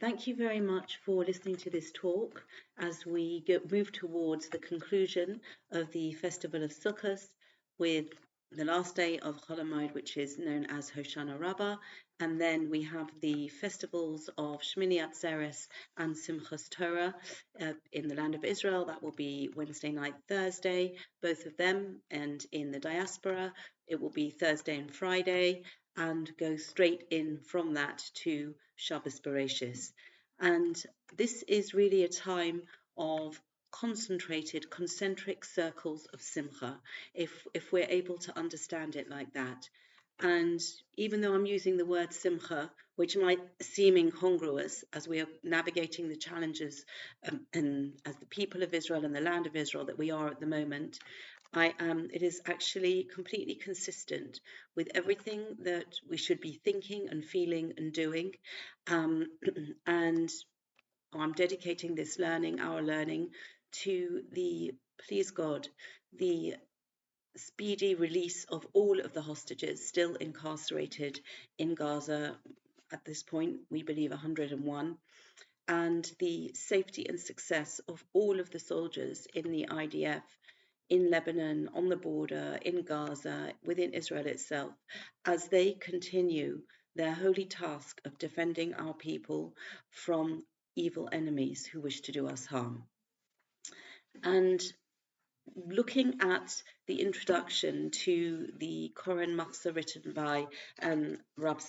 Thank you very much for listening to this talk as we move towards the conclusion of the Festival of Sukkot with the last day of Chol Hamoed, which is known as Hoshana Rabba, and then we have the festivals of Shemini, Atzeres, and Simchas Torah in the land of Israel. That will be Wednesday night, Thursday, both of them, and in the diaspora, it will be Thursday and Friday, and go straight in from that to Shabbos Bereishis. And this is really a time of concentrated, concentric circles of simcha, if we're able to understand it like that. And even though I'm using the word simcha, which might seem incongruous as we are navigating the challenges and as the people of Israel and the land of Israel that we are at the moment, it is actually completely consistent with everything that we should be thinking and feeling and doing. And I'm dedicating this our learning, to please God, the speedy release of all of the hostages still incarcerated in Gaza. At this point, we believe 101, and the safety and success of all of the soldiers in the IDF, in Lebanon, on the border, in Gaza, within Israel itself, as they continue their holy task of defending our people from evil enemies who wish to do us harm. And looking at the introduction to the Koren Machzor written by Rabba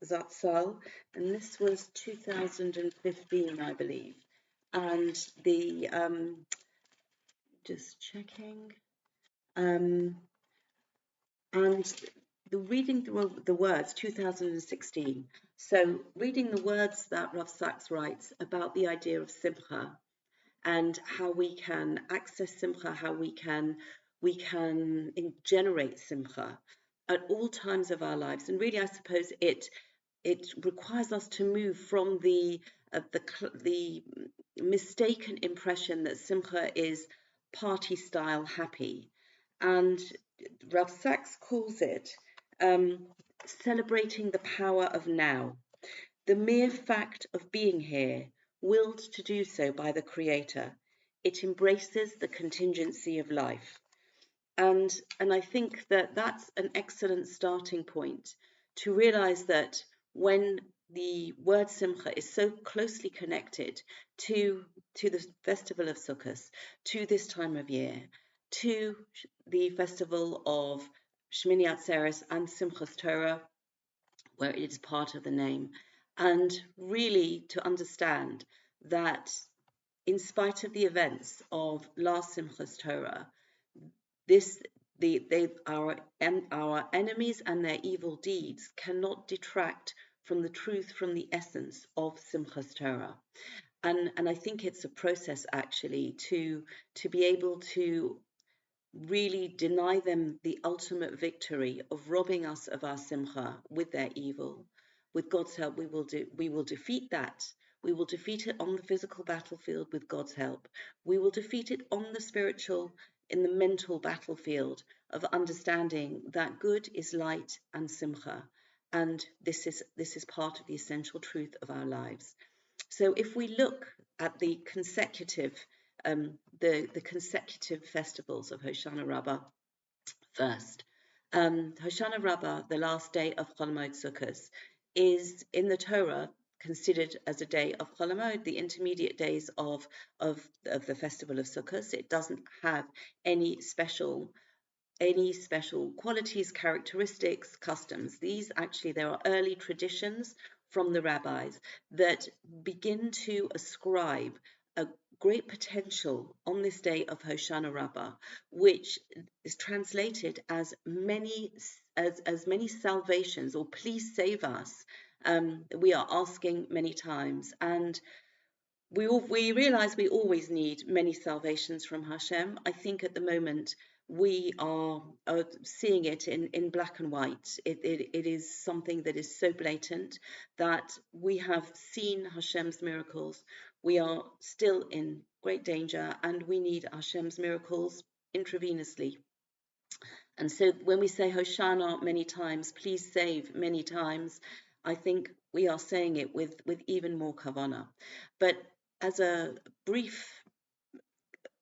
Zatzal, and this was 2015, I believe. And just checking, and reading the words, 2016. So reading the words that Rav Sachs writes about the idea of simcha, and how we can access simcha, how we can generate simcha at all times of our lives. And really, I suppose it requires us to move from the mistaken impression that simcha is party style happy, and Rav Sachs calls it celebrating the power of now, the mere fact of being here, willed to do so by the Creator. It embraces the contingency of life. And I think that that's an excellent starting point to realize that when the word simcha is so closely connected to the festival of Sukkot, to this time of year, to the festival of Shemini Atzeres and Simchas Torah, where it is part of the name, and really to understand that in spite of the events of last Simchas Torah, our enemies and their evil deeds cannot detract from the truth, from the essence of Simchas Torah. And I think it's a process actually to be able to really deny them the ultimate victory of robbing us of our simcha with their evil. With God's help, we will defeat that. We will defeat it on the physical battlefield with God's help. We will defeat it on the spiritual, in the mental battlefield of understanding that good is light and simcha, and this is part of the essential truth of our lives. So if we look at the consecutive festivals of Hoshana Rabba first. Hoshana Rabba, the last day of Chol Hamoed Sukkot, is in the Torah considered as a day of Chol Hamoed, the intermediate days of the festival of Sukkot. It doesn't have any special qualities, characteristics, customs. There are early traditions from the rabbis that begin to ascribe a great potential on this day of Hoshana Rabbah, which is translated as many salvations, or please save us. We are asking many times, and we realize we always need many salvations from Hashem. I think at the moment we are seeing it in black and white. It is something that is so blatant that we have seen Hashem's miracles. We are still in great danger, and we need Hashem's miracles intravenously. And so when we say Hoshana many times, please save many times, I think we are saying it with even more kavanah. But as a brief,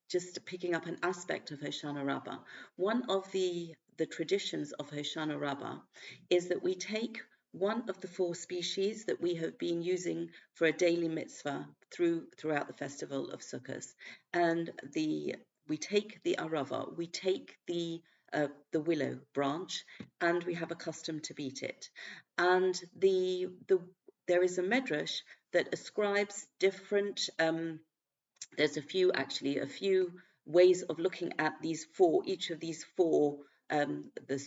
just picking up an aspect of Hoshana Rabbah, one of the traditions of Hoshana Rabbah is that we take one of the 4 species that we have been using for a daily mitzvah throughout the festival of Sukkot, and we take the arava, we take the willow branch, and we have a custom to beat it. And there is a medrash that ascribes different. There's a few ways of looking at each of these 4 the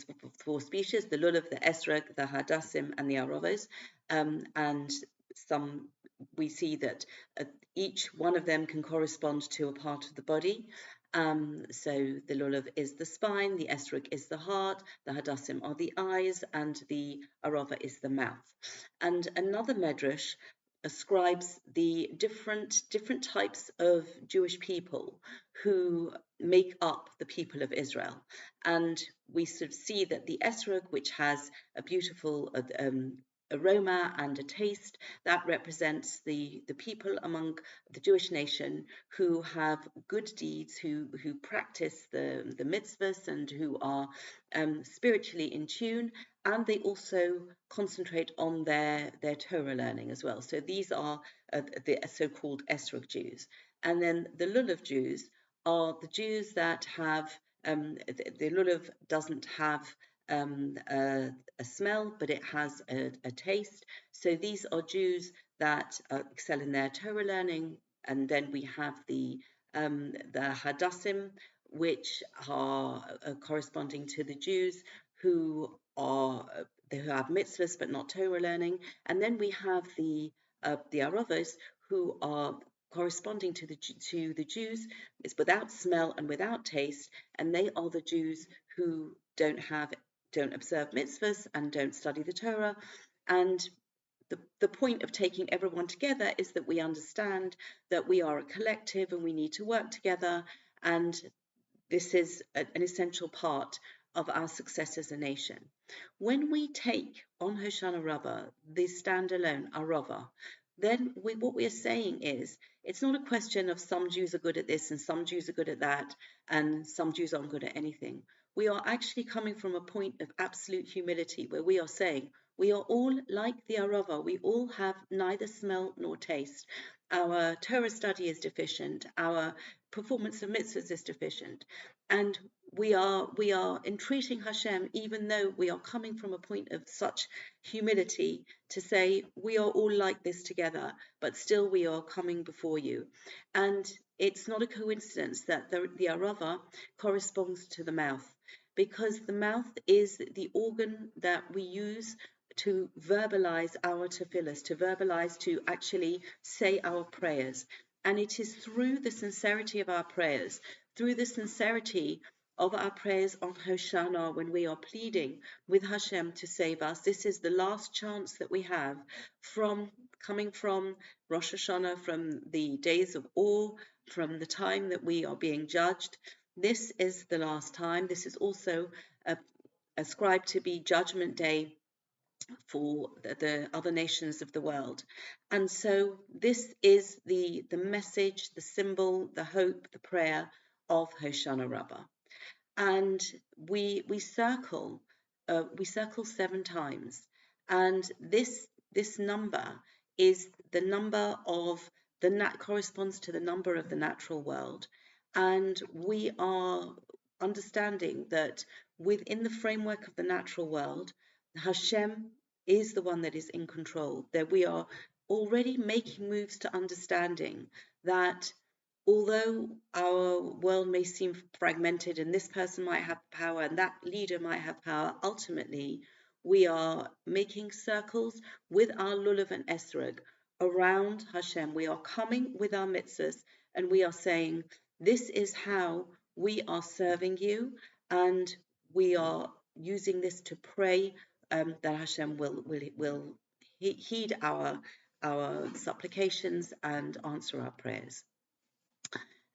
4 species: the lulav, the esrog, the hadassim, and the arovos. And some we see that each one of them can correspond to a part of the body. So the lulav is the spine, the esrog is the heart, the hadassim are the eyes, and the arava is the mouth. And another medrash ascribes the different types of Jewish people who make up the people of Israel. And we sort of see that the esrog, which has a beautiful aroma and a taste, that represents the people among the Jewish nation who have good deeds, who practice the mitzvahs, and who are spiritually in tune, and they also concentrate on their Torah learning as well. So these are the so-called Esrog Jews. And then the Lulav Jews are the Jews that have, the Lulav doesn't have a smell, but it has a taste. So these are Jews that excel in their Torah learning. And then we have the Hadassim, which are corresponding to the Jews who have mitzvahs but not Torah learning. And then we have the aravos, who are corresponding to the Jews. It's without smell and without taste, and they are the Jews who don't observe mitzvahs and don't study the Torah. And the point of taking everyone together is that we understand that we are a collective and we need to work together, and this is an essential part of our success as a nation. When we take on Hoshana Rabbah the standalone arava, then what we are saying is, it's not a question of some Jews are good at this and some Jews are good at that and some Jews aren't good at anything. We are actually coming from a point of absolute humility where we are saying we are all like the arava. We all have neither smell nor taste. Our Torah study is deficient. Our performance of mitzvahs is deficient. And we are entreating Hashem, even though we are coming from a point of such humility, to say we are all like this together, but still we are coming before you. And it's not a coincidence that the arava corresponds to the mouth, because the mouth is the organ that we use to verbalize our tefillahs, to actually say our prayers. And it is through the sincerity of our prayers, through the sincerity of our prayers on Hoshana, when we are pleading with Hashem to save us. This is the last chance that we have coming from Rosh Hashanah, from the days of awe, from the time that we are being judged. This is the last time. This is also ascribed to be Judgment Day for the other nations of the world. And so this is the message, the symbol, the hope, the prayer of Hoshana Rabbah. And we circle 7 times, and this number is the number of corresponds to the number of the natural world. And we are understanding that within the framework of the natural world, Hashem is the one that is in control. That we are already making moves to understanding that although our world may seem fragmented and this person might have power and that leader might have power, ultimately we are making circles with our lulav and esrog around Hashem. We are coming with our mitzvahs and we are saying, this is how we are serving you, and we are using this to pray that Hashem will heed our supplications and answer our prayers.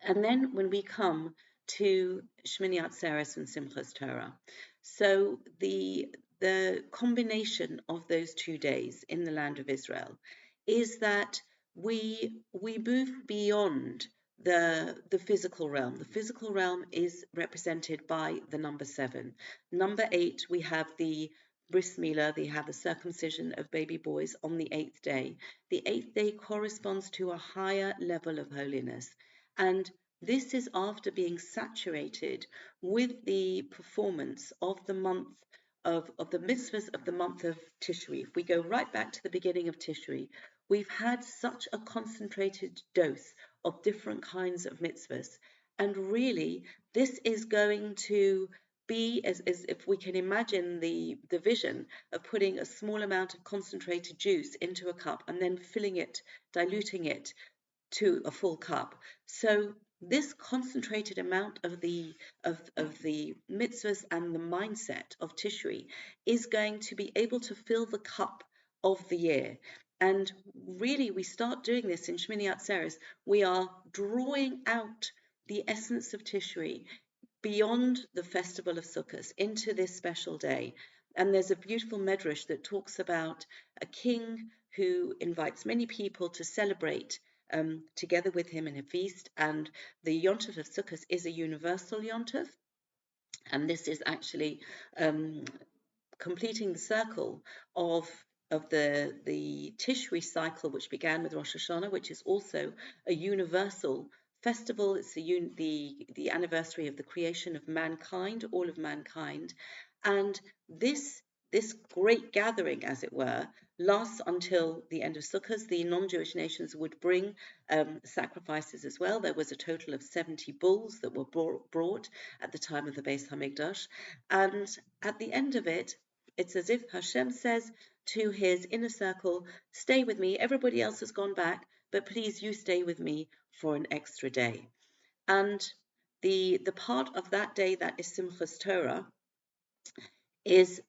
And then when we come to Shemini Atzeres and Simchas Torah, so the the combination of those 2 days in the land of Israel is that we move beyond the physical realm. The physical realm is represented by the number 7. Number 8, we have the bris milah, they have the circumcision of baby boys on the 8th day. The 8th day corresponds to a higher level of holiness, and this is after being saturated with the performance of the month of the mitzvahs of the month of Tishri. If we go right back to the beginning of Tishri, we've had such a concentrated dose of different kinds of mitzvahs. And really, this is going to be as if we can imagine the vision of putting a small amount of concentrated juice into a cup and then filling it, diluting it to a full cup. So this concentrated amount of the mitzvahs and the mindset of Tishri is going to be able to fill the cup of the year. And really, we start doing this in Shemini Atzeres. We are drawing out the essence of Tishri beyond the festival of Sukkot into this special day. And there's a beautiful medrash that talks about a king who invites many people to celebrate together with him in a feast. And the Yontif of Sukkot is a universal Yontif. And this is actually completing the circle of the Tishri cycle, which began with Rosh Hoshana, which is also a universal festival. It's the anniversary of the creation of mankind, all of mankind, and this great gathering, as it were, lasts until the end of Sukkot. The non-Jewish nations would bring sacrifices as well. There was a total of 70 bulls that were brought at the time of the Beis Hamikdash, and at the end of it, it's as if Hashem says to his inner circle, stay with me, everybody else has gone back, but please you stay with me for an extra day. And the part of that day that is Simchas Torah is,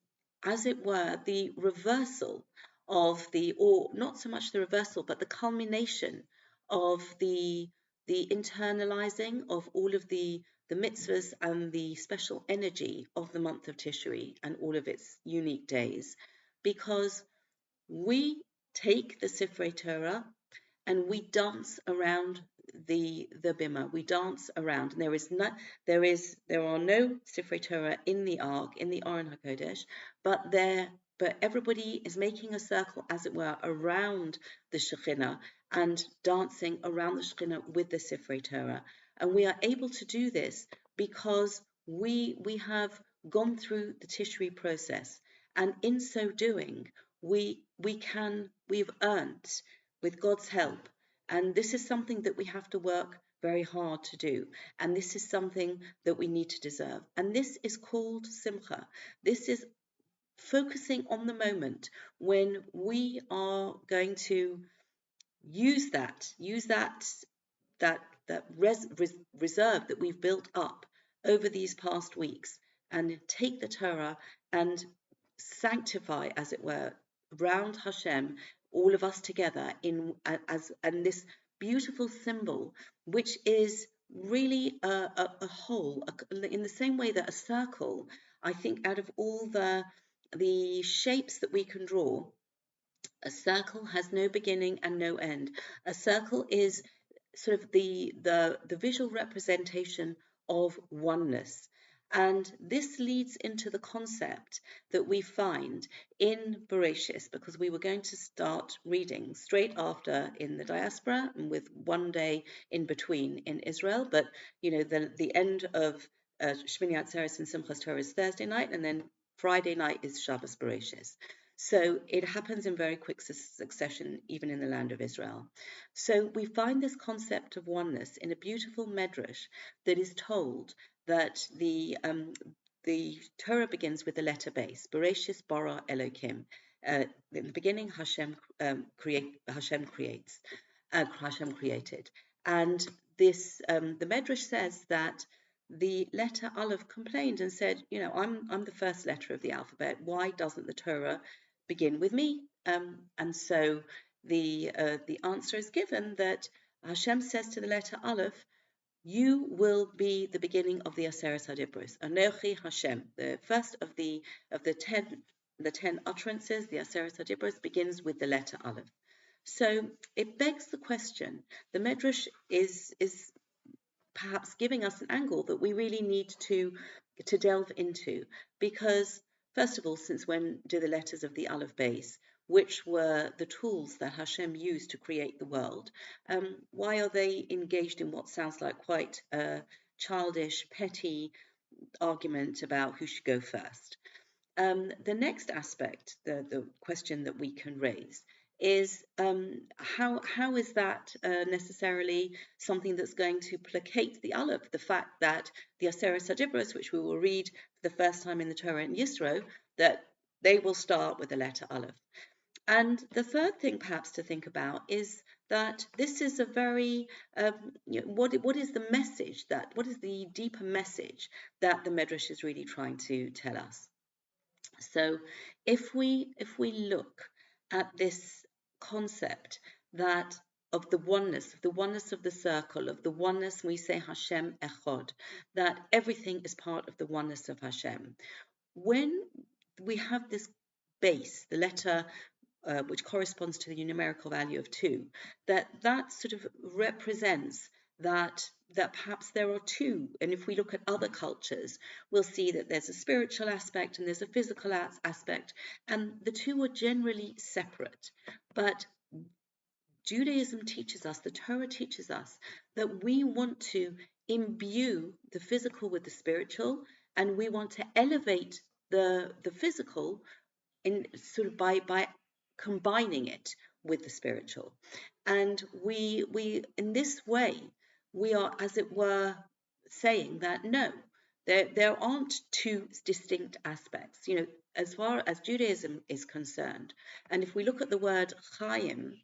as it were, the reversal of or not so much the reversal, but the culmination of the internalizing of all of the mitzvahs and the special energy of the month of Tishri and all of its unique days, because we take the Sifrei Torah and we dance around the bima. We dance around, and there are no Sifrei Torah in the Ark, in the Aron HaKodesh, but everybody is making a circle, as it were, around the Shekhinah and dancing around the Shekhinah with the Sifrei Torah. And we are able to do this because we have gone through the Tishri process, and in so doing, we've earned, with God's help. And this is something that we have to work very hard to do. And this is something that we need to deserve. And this is called simcha. This is focusing on the moment when we are going to use that reserve that we've built up over these past weeks and take the Torah and sanctify, as it were, round Hashem, all of us together and this beautiful symbol, which is really a whole, in the same way that a circle, I think, out of all the shapes that we can draw, a circle has no beginning and no end. A circle is sort of the visual representation of oneness. And this leads into the concept that we find in Bereishis, because we were going to start reading straight after in the diaspora and with one day in between in Israel. But, the end of Shemini Atzeres and Simchas Torah is Thursday night, and then Friday night is Shabbos Bereishis. So it happens in very quick succession, even in the land of Israel. So we find this concept of oneness in a beautiful medrash that is told that the Torah begins with the letter base, Bereishis bara Elokim. In the beginning, Hashem created, and this the medrash says that the letter Aleph complained and said, I'm the first letter of the alphabet. Why doesn't the Torah begin with me? And so the answer is given that Hashem says to the letter Aleph, you will be the beginning of the Atzeres HaDibros. Anochi Hashem, the first of the 10 the 10 utterances, the Atzeres HaDibros, begins with the letter Aleph. So it begs the question. The Medrash is perhaps giving us an angle that we really need to delve into, because first of all, since when do the letters of the Aleph base, which were the tools that Hashem used to create the world, why are they engaged in what sounds like quite a childish, petty argument about who should go first? The next aspect, the question that we can raise, is how is that necessarily something that's going to placate the Aleph? The fact that the Atzeres HaDibros, which we will read for the first time in the Torah and Yisro, that they will start with the letter Aleph. And the third thing perhaps to think about is that this is a very, what is the message, what is the deeper message that the Medrash is really trying to tell us? So if we look at this concept that of the oneness of the circle, of the oneness, we say Hashem Echad, that everything is part of the oneness of Hashem. When we have this base, the letter which corresponds to the numerical value of 2, that sort of represents that perhaps there are two, and if we look at other cultures, we'll see that there's a spiritual aspect and there's a physical aspect, and the two are generally separate. But Judaism teaches us, the Torah teaches us, that we want to imbue the physical with the spiritual, and we want to elevate the physical in sort of by combining it with the spiritual. And we in this way, we are, as it were, saying that no, there aren't two distinct aspects, as far as Judaism is concerned. And if we look at the word Chaim,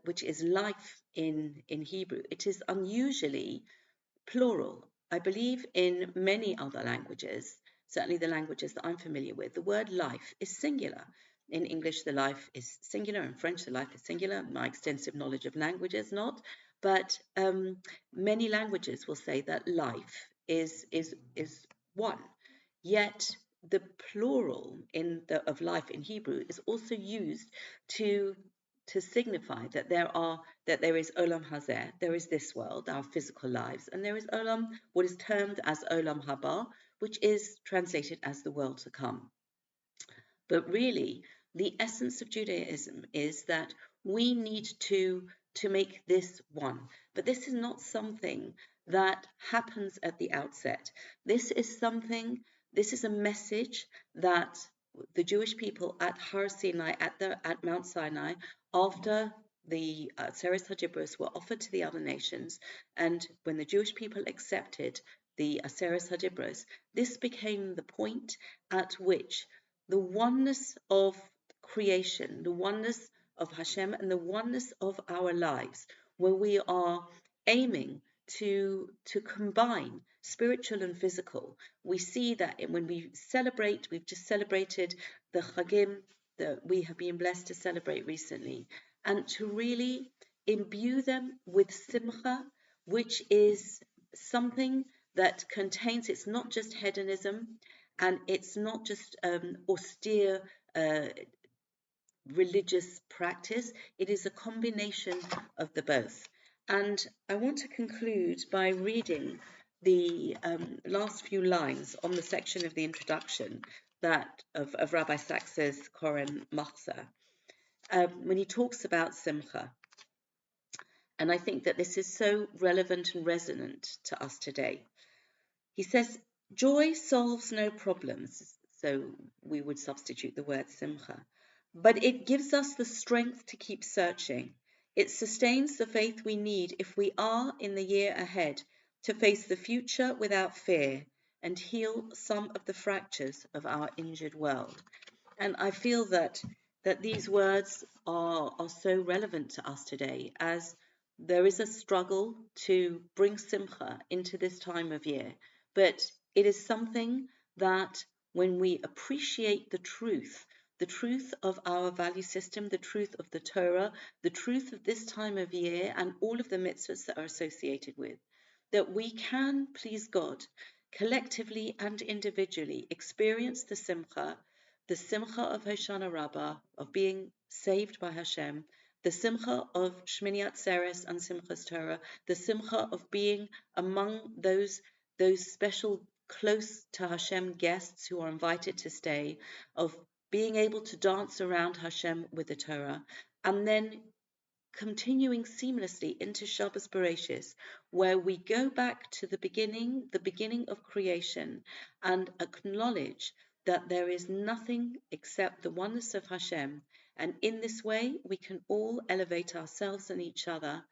which is life in Hebrew, it is unusually plural. I believe in many other languages, certainly the languages that I'm familiar with, the word life is singular. In English, the life is singular. In French, the life is singular. My extensive knowledge of languages, not. But many languages will say that life is one. Yet the plural of life in Hebrew is also used to signify that there is Olam Hazeh, there is this world, our physical lives, and there is Olam, what is termed as Olam Haba, which is translated as the world to come. But really, the essence of Judaism is that we need to make this one. But this is not something that happens at the outset. This is a message that the Jewish people at Har Sinai, at Mount Sinai, after the Atzeres HaDibros were offered to the other nations, and when the Jewish people accepted the Atzeres HaDibros, this became the point at which the oneness of creation, the oneness of Hashem, and the oneness of our lives, where we are aiming to combine spiritual and physical. We see that when we celebrate, we've just celebrated the Chagim that we have been blessed to celebrate recently, and to really imbue them with simcha, which is something that contains, it's not just hedonism, and it's not just austere religious practice, it is a combination of the both. And I want to conclude by reading the last few lines on the section of the introduction of Rabbi Sax's Koren Machzor, when he talks about simcha. And I think that this is so relevant and resonant to us today. He says, joy solves no problems, so we would substitute the word simcha, but it gives us the strength to keep searching. It sustains the faith we need if we are in the year ahead to face the future without fear and heal some of the fractures of our injured world. And I feel that these words are so relevant to us today, as there is a struggle to bring simcha into this time of year. But it is something that when we appreciate the truth of our value system, the truth of the Torah, the truth of this time of year, and all of the mitzvahs that are associated with, that we can, please God, collectively and individually experience the simcha the simcha of Hoshana Rabba, of being saved by Hashem, the simcha of Shemini Atzeres and Simchas Torah, the simcha of being among those special close to Hashem guests who are invited to stay, of being able to dance around Hashem with the Torah, and then continuing seamlessly into Shabbos Bereishis, where we go back to the beginning of creation, and acknowledge that there is nothing except the oneness of Hashem. And in this way, we can all elevate ourselves and each other,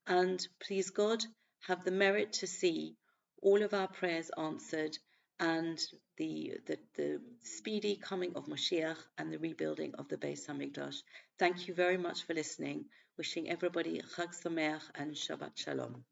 and please God, have the merit to see all of our prayers answered, and the speedy coming of Mashiach and the rebuilding of the Beis Hamikdash. Thank you very much for listening. Wishing everybody Chag Sameach and Shabbat Shalom.